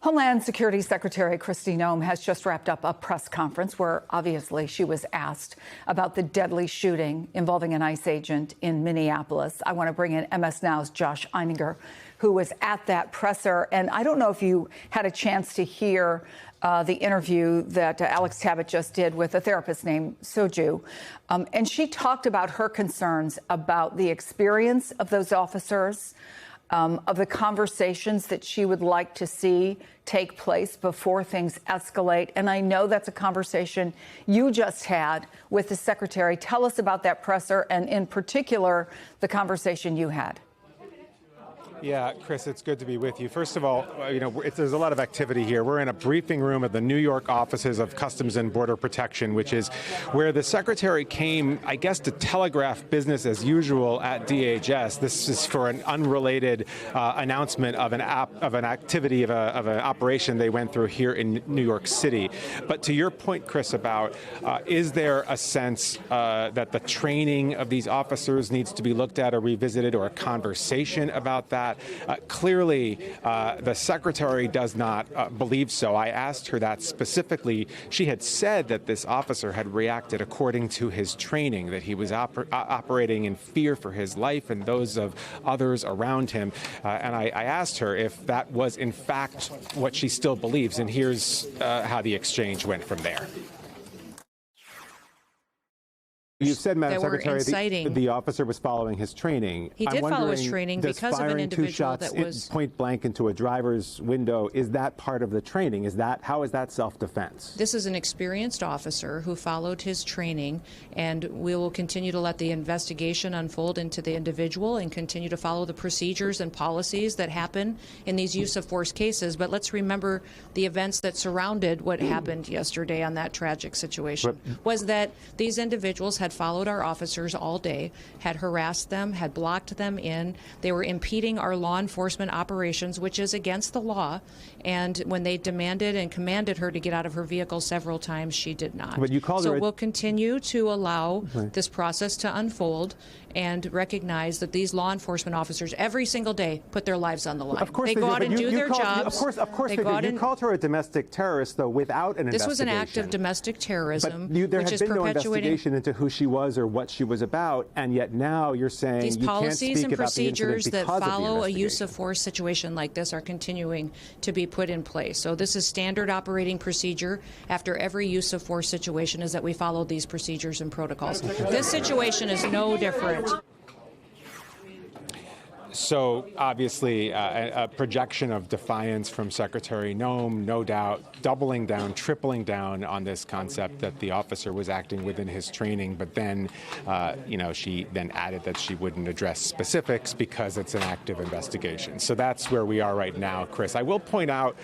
Homeland Security Secretary Kristi Noem has just wrapped up a press conference where obviously she was asked about the deadly shooting involving an ICE agent in Minneapolis. I want to bring in MS Now's Josh Einiger, who was at that presser. And I don't know if you had a chance to hear the interview that Alex Tabbitt just did with a therapist named Soju. And she talked about her concerns about the experience of those officers, of the conversations that she would like to see take place before things escalate. And I know that's a conversation you just had with the secretary. Tell us about that presser and in particular, the conversation you had. Yeah, Chris, it's good to be with you. First of all, there's a lot of activity here. We're in a briefing room at the New York offices of Customs and Border Protection, which is where the secretary came, I guess, to telegraph business as usual at DHS. This is for an unrelated announcement of an activity of an operation they went through here in New York City. But to your point, Chris, about is there a sense that the training of these officers needs to be looked at or revisited, or a conversation about that? Clearly, the secretary does not believe so. I asked her that specifically. She had said that this officer had reacted according to his training, that he was operating in fear for his life and those of others around him. And I asked her if that was, in fact, what she still believes. And here's how the exchange went from there. You said, Madam Secretary, the officer was following his training. He did follow his training because of an individual that was point blank into a driver's window. Is that part of the training? How is that self-defense? This is an experienced officer who followed his training, and we will continue to let the investigation unfold into the individual and continue to follow the procedures and policies that happen in these use of force cases. But let's remember the events that surrounded what happened yesterday on that tragic situation. Was that these individuals had followed our officers all day, had harassed them, had blocked them in. They were impeding our law enforcement operations, which is against the law. And when they demanded and commanded her to get out of her vehicle several times, she did not. But you called her. So we'll continue to allow this process to unfold and recognize that these law enforcement officers every single day put their lives on the line. Of course they go out and do their jobs. Of course they do. You called her a domestic terrorist, though, without an investigation. This was an act of domestic terrorism, there which had is been no perpetuating investigation into who she was or what she was about, and yet now you're saying these you can't speak policies and about the incident procedures that because of the follow a use investigation. of force situation like this are continuing to be put in place. So this is standard operating procedure after every use of force situation, is that we follow these procedures and protocols. This situation is no different. So obviously a projection of defiance from Secretary Noem, no doubt doubling down, tripling down on this concept that the officer was acting within his training. But then, she then added that she wouldn't address specifics because it's an active investigation. So that's where we are right now, Chris. I will point out,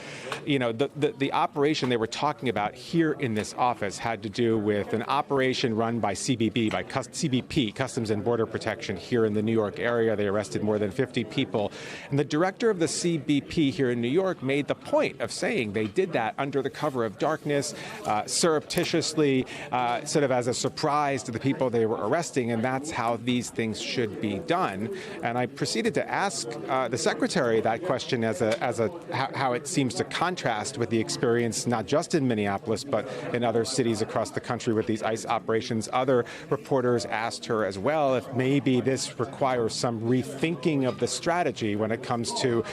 the operation they were talking about here in this office had to do with an operation run by CBP, Customs and Border Protection, here in the New York area. They arrested more than 50 people. And the director of the CBP here in New York made the point of saying they did that under the cover of darkness, surreptitiously, sort of as a surprise to the people they were arresting. And that's how these things should be done. And I proceeded to ask the secretary that question as how it seems to contrast with the experience not just in Minneapolis, but in other cities across the country with these ICE operations. Other reporters asked her as well if maybe this requires some rethinking of the strategy when it comes to,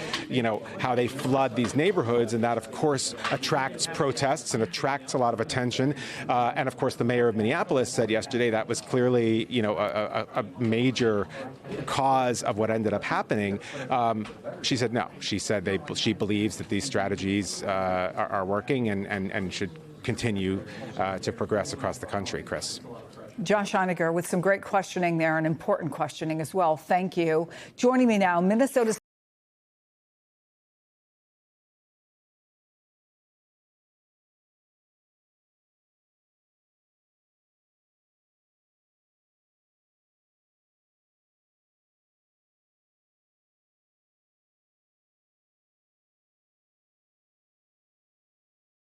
how they flood these neighborhoods. And that, of course, attracts protests and attracts a lot of attention. And, of course, the mayor of Minneapolis said yesterday that was clearly, a major cause of what ended up happening. She said no. She said she believes that these strategies are working and should continue to progress across the country, Chris. Josh Einiger with some great questioning there and important questioning as well. Thank you. Joining me now, Minnesota's